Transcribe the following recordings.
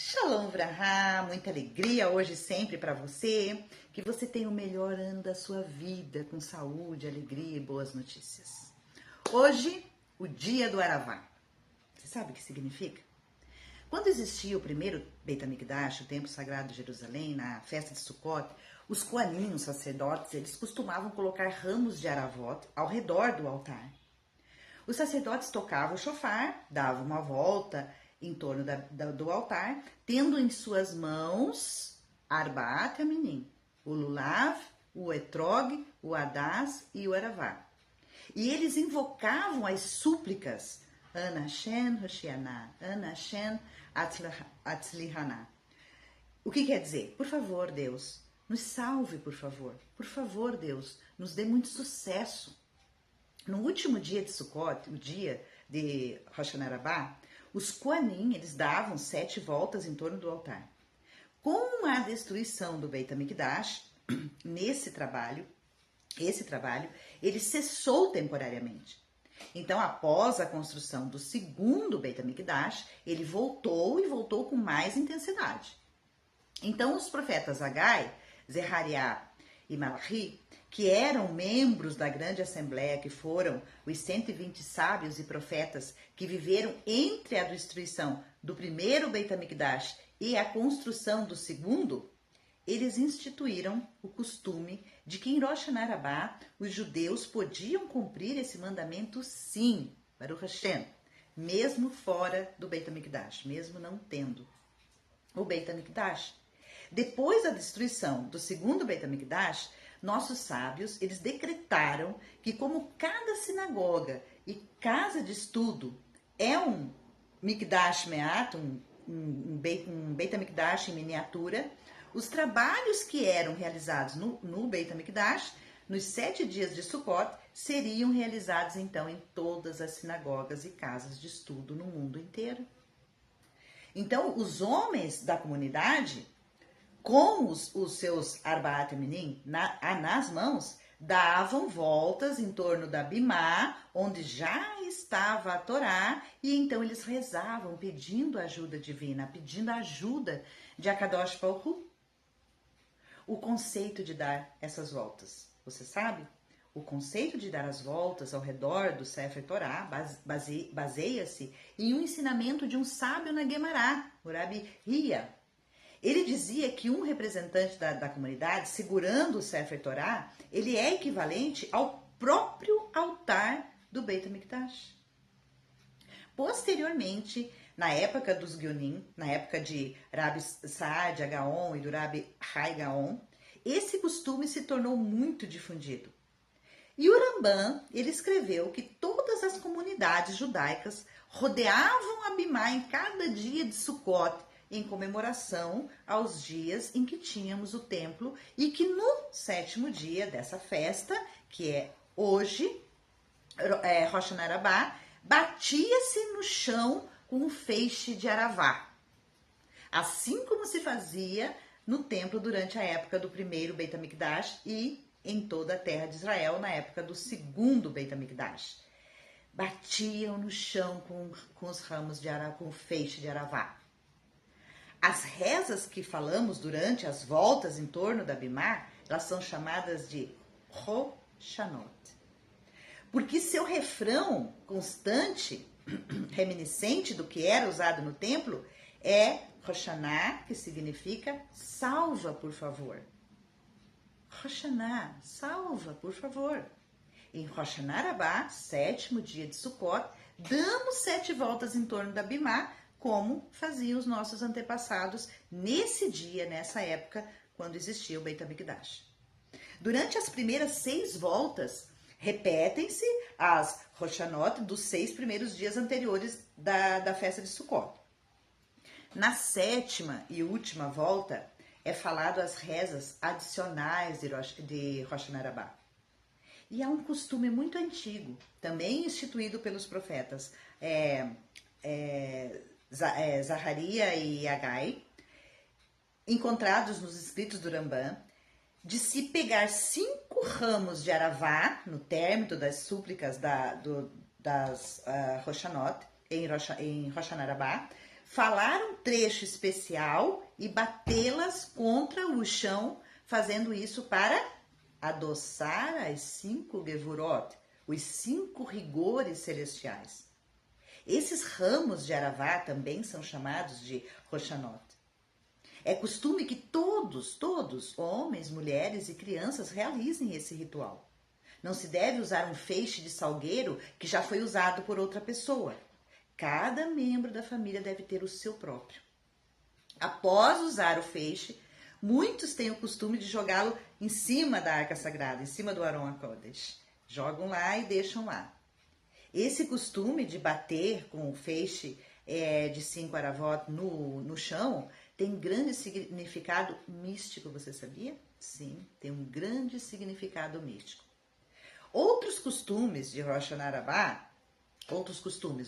Shalom Vrahá, muita alegria hoje e sempre para você, que você tenha o melhor ano da sua vida, com saúde, alegria e boas notícias. Hoje, o dia do Aravá. Você sabe o que significa? Quando existia o primeiro Beit HaMikdash, o templo sagrado de Jerusalém, na festa de Sukkot, os Kohanim, os sacerdotes, eles costumavam colocar ramos de aravot ao redor do altar. Os sacerdotes tocavam o shofar, davam uma volta em torno do altar, tendo em suas mãos Arbaat Aminim, o Lulav, o Etrog, o Hadaz e o Aravá. E eles invocavam as súplicas, Ana Hashem Hoshiana, Ana Hashem Atzlihana. O que quer dizer? Por favor, Deus, nos salve, por favor. Por favor, Deus, nos dê muito sucesso. No último dia de Sukkot, o dia de Rosh Hashanah, os Kohanim, eles davam 7 voltas em torno do altar. Com a destruição do Beit HaMikdash, esse trabalho, ele cessou temporariamente. Então, após a construção do segundo Beit HaMikdash, ele voltou com mais intensidade. Então, os profetas Agai, Zechariah e Malachi, que eram membros da grande assembleia, que foram os 120 sábios e profetas que viveram entre a destruição do primeiro Beit HaMikdash e a construção do segundo, eles instituíram o costume de que em Rosh Hashanah os judeus podiam cumprir esse mandamento sim, Baruch Hashem, mesmo fora do Beit HaMikdash, mesmo não tendo o Beit HaMikdash. Depois da destruição do segundo Beit HaMikdash, nossos sábios, eles decretaram que como cada sinagoga e casa de estudo é um Mikdash Me'at, um Beit HaMikdash em miniatura, os trabalhos que eram realizados no Beit HaMikdash, nos 7 dias de Sukkot, seriam realizados então em todas as sinagogas e casas de estudo no mundo inteiro. Então, os homens da comunidade, com os seus Arbaat Aminim nas mãos, davam voltas em torno da Bimá, onde já estava a Torá, e então eles rezavam, pedindo ajuda divina, pedindo ajuda de Akadosh Baruch Hu. O conceito de dar essas voltas, você sabe? O conceito de dar as voltas ao redor do Sefer Torá baseia-se em um ensinamento de um sábio na Guemará, o Rabi Hia. Ele dizia que um representante da comunidade, segurando o Sefer Torá, ele é equivalente ao próprio altar do Beit HaMikdash. Posteriormente, na época dos Geonim, na época de Rabi Saadia Gaon e do Rabi Hai Gaon, esse costume se tornou muito difundido. E o Rambam, ele escreveu que todas as comunidades judaicas rodeavam a Bimá em cada dia de Sukkot, em comemoração aos dias em que tínhamos o templo, e que no 7º dia dessa festa, que é hoje, Rosh Hashanah, batia-se no chão com um feixe de aravá, assim como se fazia no templo durante a época do primeiro Beit HaMikdash e em toda a terra de Israel na época do segundo Beit HaMikdash. Batiam no chão com os ramos de aravá, com o feixe de aravá. As rezas que falamos durante as voltas em torno da Bimá, elas são chamadas de Roshanot. Porque seu refrão constante, reminiscente do que era usado no templo, é Roshaná, que significa salva, por favor. Roshaná, salva, por favor. Em Rosh Hashanah, 7º dia de Sukkot, damos 7 voltas em torno da Bimá, como faziam os nossos antepassados nesse dia, nessa época, quando existia o Beit HaMikdash. Durante as primeiras 6 voltas, repetem-se as Roshanot dos 6 primeiros dias anteriores da festa de Sukkot. Na 7ª e última volta, é falado as rezas adicionais de Rosh Hashanah. E há um costume muito antigo, também instituído pelos profetas Zaharia e Agai, encontrados nos escritos do Rambam, de se pegar 5 ramos de aravá no término das súplicas das Roshanot, em Rosh Hashanah, falar um trecho especial e batê-las contra o chão, fazendo isso para adoçar as 5 Gevurot, os 5 rigores celestiais. Esses ramos de Aravá também são chamados de Roshanot. É costume que todos, homens, mulheres e crianças, realizem esse ritual. Não se deve usar um feixe de salgueiro que já foi usado por outra pessoa. Cada membro da família deve ter o seu próprio. Após usar o feixe, muitos têm o costume de jogá-lo em cima da arca sagrada, em cima do Aron HaKodesh. Jogam lá e deixam lá. Esse costume de bater com o feixe de 5 aravot no chão tem grande significado místico, você sabia? Sim, tem um grande significado místico. Outros costumes de Rosh Hashanah,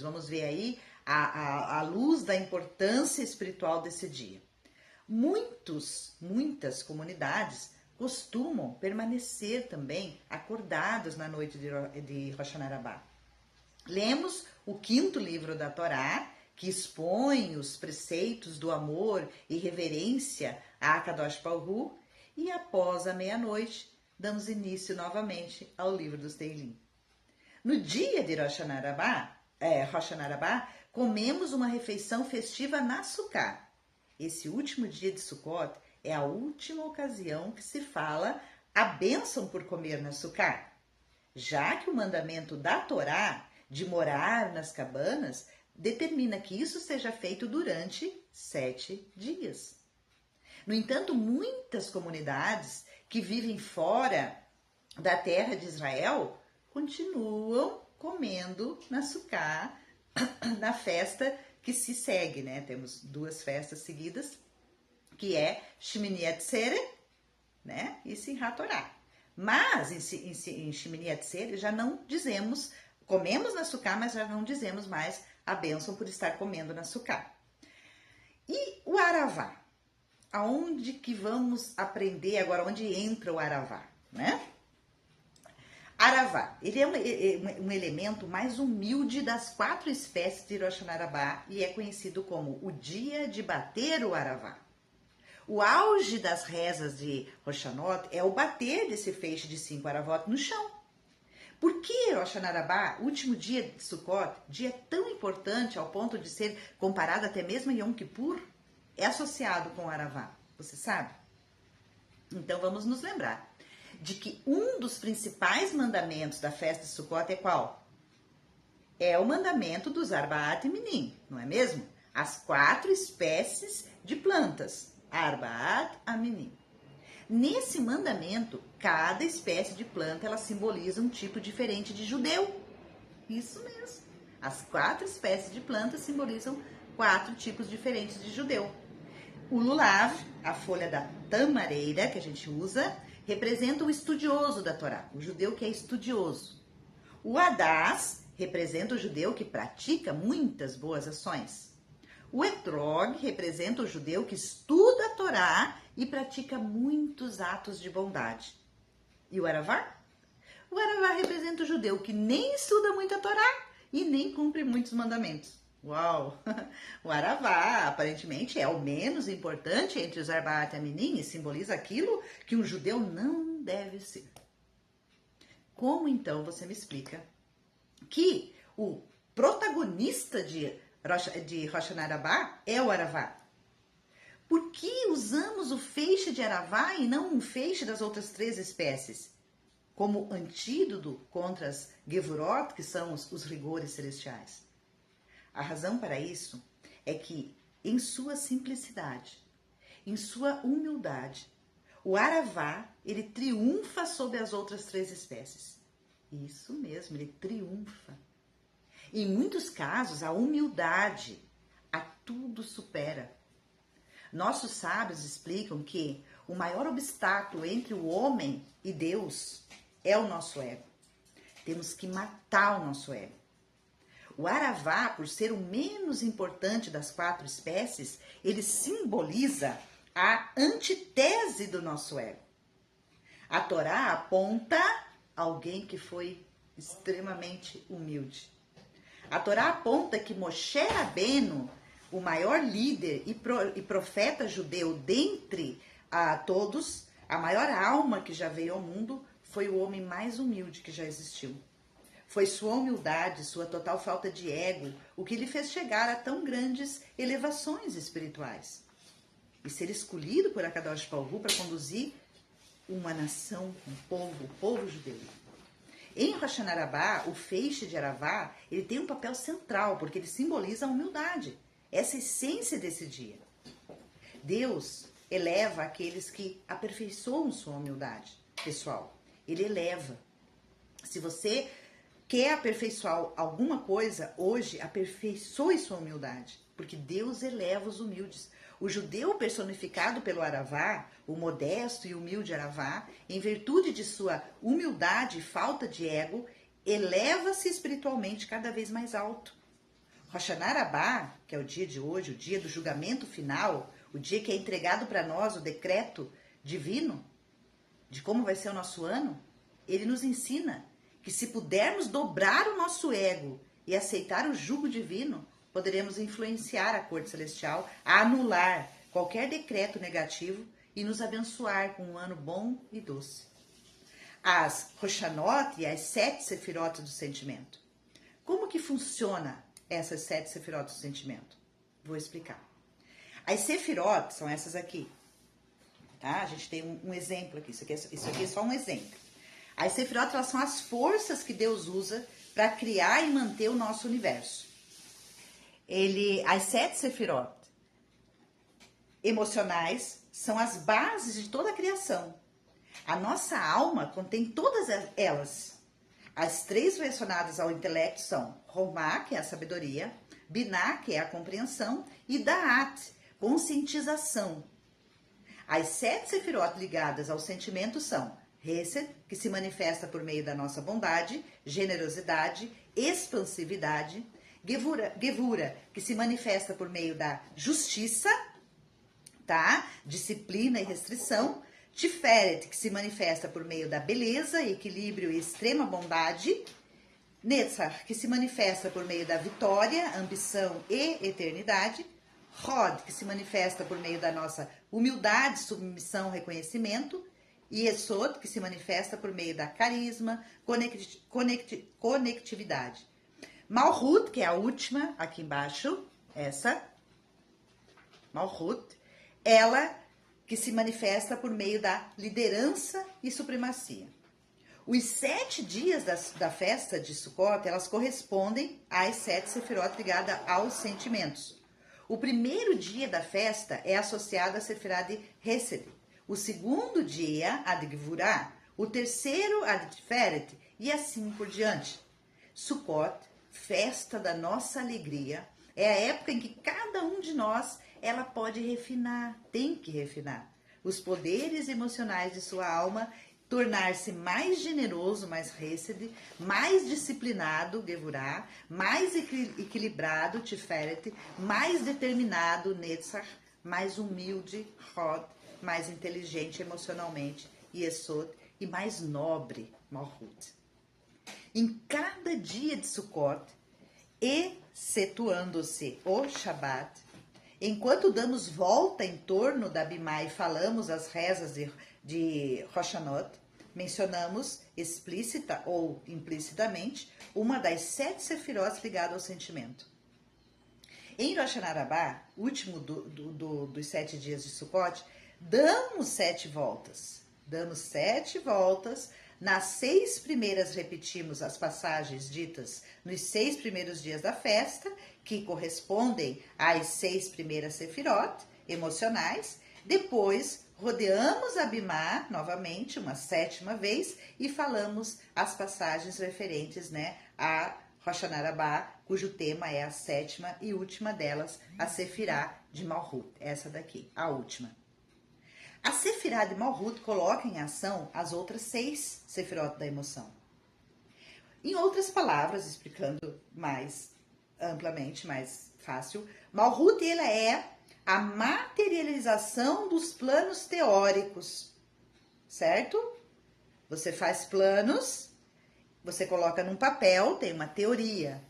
vamos ver aí a luz da importância espiritual desse dia. Muitas comunidades costumam permanecer também acordados na noite de Rosh Hashanah. Lemos o 5º livro da Torá, que expõe os preceitos do amor e reverência a Kadosh Baruch Hu, e após a meia-noite, damos início novamente ao livro dos Teilim. No dia de Rosh Hashanah, comemos uma refeição festiva na Sukkah. Esse último dia de Sukkot é a última ocasião que se fala a bênção por comer na Sukkah, já que o mandamento da Torá de morar nas cabanas determina que isso seja feito durante 7 dias. No entanto, muitas comunidades que vivem fora da terra de Israel continuam comendo na Sukkah, na festa que se segue, né? Temos 2 festas seguidas, que é Shmini Atzeret, né? E Simchat Torah. Mas em Shmini Atzeret já não dizemos, comemos na Sukkah, mas já não dizemos mais a bênção por estar comendo na Sukkah. E o Aravá? Aonde que vamos aprender agora, onde entra o Aravá, né? Aravá, ele é um elemento mais humilde das 4 espécies de Rosh Hashanah e é conhecido como o dia de bater o Aravá. O auge das rezas de Rosh Hashanah é o bater desse feixe de 5 aravot no chão. Por que Rosh Hashanah, último dia de Sukkot, dia tão importante ao ponto de ser comparado até mesmo a Yom Kippur, é associado com o Aravá? Você sabe? Então vamos nos lembrar de que um dos principais mandamentos da festa de Sukkot é qual? É o mandamento dos Arbaat Minim, não é mesmo? As 4 espécies de plantas, Arbaat Minim. Nesse mandamento, cada espécie de planta ela simboliza um tipo diferente de judeu. Isso mesmo. As 4 espécies de plantas simbolizam 4 tipos diferentes de judeu. O lulav, a folha da tamareira que a gente usa, representa o estudioso da Torá, o judeu que é estudioso. O hadás representa o judeu que pratica muitas boas ações. O etrog representa o judeu que estuda a Torá e pratica muitos atos de bondade. E o Aravá? O Aravá representa o judeu que nem estuda muito a Torá e nem cumpre muitos mandamentos. Uau! O Aravá, aparentemente, é o menos importante entre os Arbaat Minim e simboliza aquilo que um judeu não deve ser. Como, então, você me explica que o protagonista de Rosh Hashanah é o Aravá? Por que usamos o feixe de Aravá e não um feixe das outras 3 espécies? Como antídoto contra as Gevurot, que são os rigores celestiais. A razão para isso é que, em sua simplicidade, em sua humildade, o Aravá, ele triunfa sobre as outras 3 espécies. Isso mesmo, ele triunfa. Em muitos casos, a humildade a tudo supera. Nossos sábios explicam que o maior obstáculo entre o homem e Deus é o nosso ego. Temos que matar o nosso ego. O Aravá, por ser o menos importante das 4 espécies, ele simboliza a antítese do nosso ego. A Torá aponta alguém que foi extremamente humilde. A Torá aponta que Moshe Rabbeinu o maior líder e profeta judeu dentre todos, a maior alma que já veio ao mundo, foi o homem mais humilde que já existiu. Foi sua humildade, sua total falta de ego, o que lhe fez chegar a tão grandes elevações espirituais. E ser escolhido por Akadosh Baruch Hu para conduzir uma nação, o povo judeu. Em Rosh Hashanah Rabbah, o feixe de Aravá, ele tem um papel central, porque ele simboliza a humildade, essa essência desse dia. Deus eleva aqueles que aperfeiçoam sua humildade pessoal. Ele eleva. Se você quer aperfeiçoar alguma coisa, hoje aperfeiçoe sua humildade, porque Deus eleva os humildes. O judeu personificado pelo Aravá, o modesto e humilde Aravá, em virtude de sua humildade e falta de ego, eleva-se espiritualmente cada vez mais alto. Rosh Hashanah Rabbah, que é o dia de hoje, o dia do julgamento final, o dia que é entregado para nós o decreto divino de como vai ser o nosso ano, ele nos ensina que se pudermos dobrar o nosso ego e aceitar o jugo divino, poderemos influenciar a corte celestial a anular qualquer decreto negativo e nos abençoar com um ano bom e doce. As Roshanot e as 7 sefirot do sentimento. Como que funciona essas 7 sefirot do sentimento? Vou explicar. As sefirot são essas aqui. Tá? A gente tem um exemplo aqui. Isso aqui é só um exemplo. As sefirot, elas são as forças que Deus usa para criar e manter o nosso universo. As 7 sefirot emocionais são as bases de toda a criação. A nossa alma contém todas elas. As 3 relacionadas ao intelecto são Romá, que é a sabedoria, Biná, que é a compreensão, e Da'at, conscientização. As 7 sefirot ligadas ao sentimento são Hesed, que se manifesta por meio da nossa bondade, generosidade, expansividade, Gevura, que se manifesta por meio da justiça, tá? Disciplina e restrição, Tiferet, que se manifesta por meio da beleza, equilíbrio e extrema bondade, Netzach, que se manifesta por meio da vitória, ambição e eternidade, Hod, que se manifesta por meio da nossa humildade, submissão, reconhecimento, e Esod, que se manifesta por meio da carisma, conectividade. Malhut, que é a última, aqui embaixo, essa, Malhut, ela que se manifesta por meio da liderança e supremacia. Os 7 dias da festa de Sukkot, elas correspondem às 7 sefirot ligadas aos sentimentos. O primeiro dia da festa é associado à sefirá de Hesed, o segundo dia, a de Gevurah, o terceiro, a de Tiferet, e assim por diante. Sukkot, festa da nossa alegria, é a época em que cada um de nós ela pode refinar, tem que refinar os poderes emocionais de sua alma, tornar-se mais generoso, mais Hesed, mais disciplinado, Gevurah, mais equilibrado, Tiferet, mais determinado, Netzach, mais humilde, Hod, mais inteligente emocionalmente, Yesod, e mais nobre, Malhut. Em cada dia de Sukkot, excetuando-se o Shabat, enquanto damos volta em torno da Bimá e falamos as rezas de Rosh Hashanah, mencionamos explícita ou implicitamente uma das 7 sefirot ligadas ao sentimento. Em Rosh Hashanah Rabbah, último dos 7 dias de Sukkot, damos 7 voltas. Damos 7 voltas. Nas 6 primeiras repetimos as passagens ditas nos 6 primeiros dias da festa, que correspondem às 6 primeiras sefirot emocionais. Depois, rodeamos a Bimá novamente, uma 7ª vez, e falamos as passagens referentes, a Rosh Hashanah Rabbah, cujo tema é a 7ª e última delas, a Sefirá de Malhut. Essa daqui, a última. A Sefirá de Malhut coloca em ação as outras 6 sefirot da emoção. Em outras palavras, explicando mais amplamente, mais fácil, Malhut ela é a materialização dos planos teóricos, certo? Você faz planos, você coloca num papel, tem uma teoria.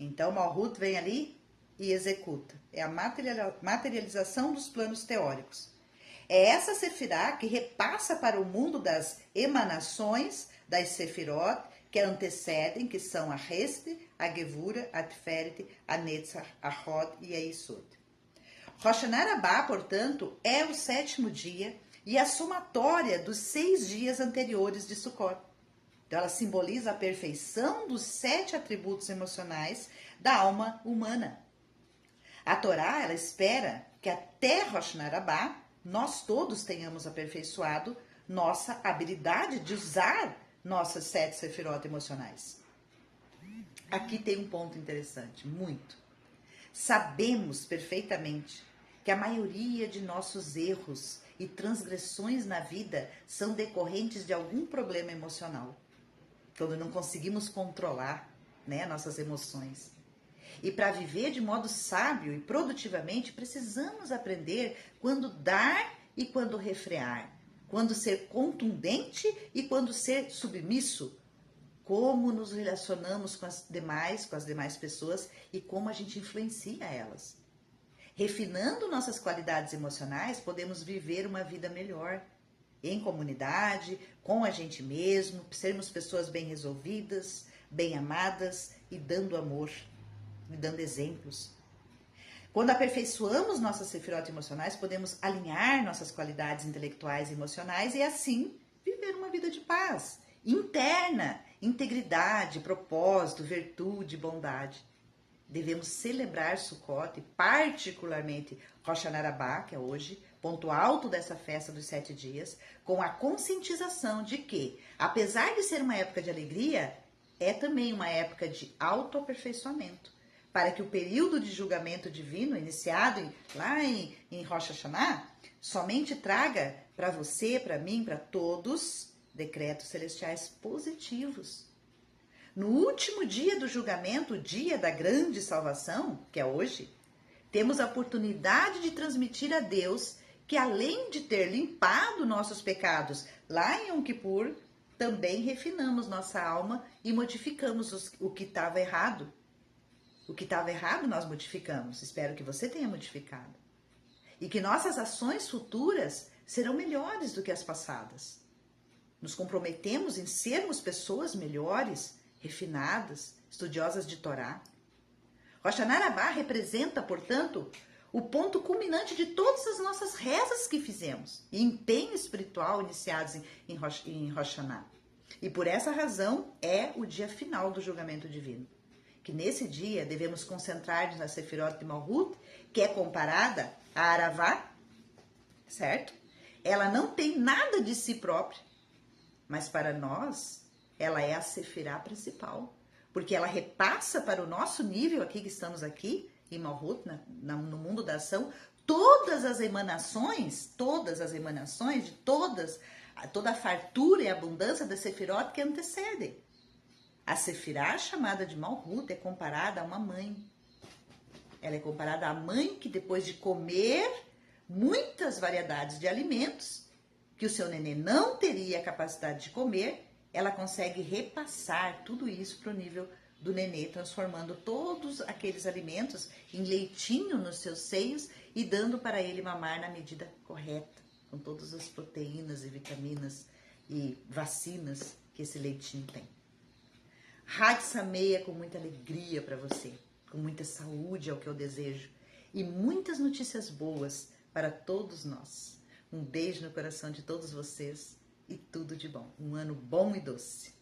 Então, Malhut vem ali e executa. É a materialização dos planos teóricos. É essa Sefirá que repassa para o mundo das emanações das Sefirot que antecedem, que são a Hesed, a Gevura, a Tiferet, a Netzach, a Hod e a Yesod. Rosh Hashanah, portanto, é o 7º dia e a somatória dos 6 dias anteriores de Sukkot. Então, ela simboliza a perfeição dos 7 atributos emocionais da alma humana. A Torá, ela espera que até Rosh Hashanah nós todos tenhamos aperfeiçoado nossa habilidade de usar nossas 7 sefirot emocionais. Aqui tem um ponto interessante, muito. Sabemos perfeitamente que a maioria de nossos erros e transgressões na vida são decorrentes de algum problema emocional. Quando não conseguimos controlar, nossas emoções. E para viver de modo sábio e produtivamente, precisamos aprender quando dar e quando refrear, quando ser contundente e quando ser submisso, como nos relacionamos com as demais pessoas e como a gente influencia elas. Refinando nossas qualidades emocionais, podemos viver uma vida melhor, em comunidade, com a gente mesmo, sermos pessoas bem resolvidas, bem amadas e dando amor, e dando exemplos. Quando aperfeiçoamos nossas sefirot emocionais, podemos alinhar nossas qualidades intelectuais e emocionais e assim viver uma vida de paz interna, integridade, propósito, virtude, bondade. Devemos celebrar Sukkot, particularmente Rosh Hashanah, que é hoje, ponto alto dessa festa dos 7 dias, com a conscientização de que, apesar de ser uma época de alegria, é também uma época de autoaperfeiçoamento, para que o período de julgamento divino, iniciado lá em Rosh Hashanah, somente traga para você, para mim, para todos, decretos celestiais positivos. No último dia do julgamento, o dia da grande salvação, que é hoje, temos a oportunidade de transmitir a Deus que, além de ter limpado nossos pecados lá em Yom Kippur, também refinamos nossa alma e modificamos o que estava errado. O que estava errado nós modificamos. Espero que você tenha modificado. E que nossas ações futuras serão melhores do que as passadas. Nos comprometemos em sermos pessoas melhores, refinadas, estudiosas de Torá. Rosh Hashanah representa, portanto, o ponto culminante de todas as nossas rezas que fizemos e empenho espiritual iniciados em Rosh Hashanah. E por essa razão é o dia final do julgamento divino. Que nesse dia devemos concentrar-nos na Sefirot de Malhut, que é comparada a Aravá, certo? Ela não tem nada de si própria, mas para nós ela é a Sefirá principal, porque ela repassa para o nosso nível aqui que estamos aqui, em Malhut, no mundo da ação, todas as emanações de toda a fartura e abundância da Sefirot que antecedem. A Sefirá, chamada de Malhut, é comparada a uma mãe. Ela é comparada à mãe que, depois de comer muitas variedades de alimentos, que o seu nenê não teria a capacidade de comer, ela consegue repassar tudo isso para o nível do nenê, transformando todos aqueles alimentos em leitinho nos seus seios e dando para ele mamar na medida correta, com todas as proteínas e vitaminas e vacinas que esse leitinho tem. Hag Sameia com muita alegria para você, com muita saúde é o que eu desejo e muitas notícias boas para todos nós. Um beijo no coração de todos vocês e tudo de bom. Um ano bom e doce.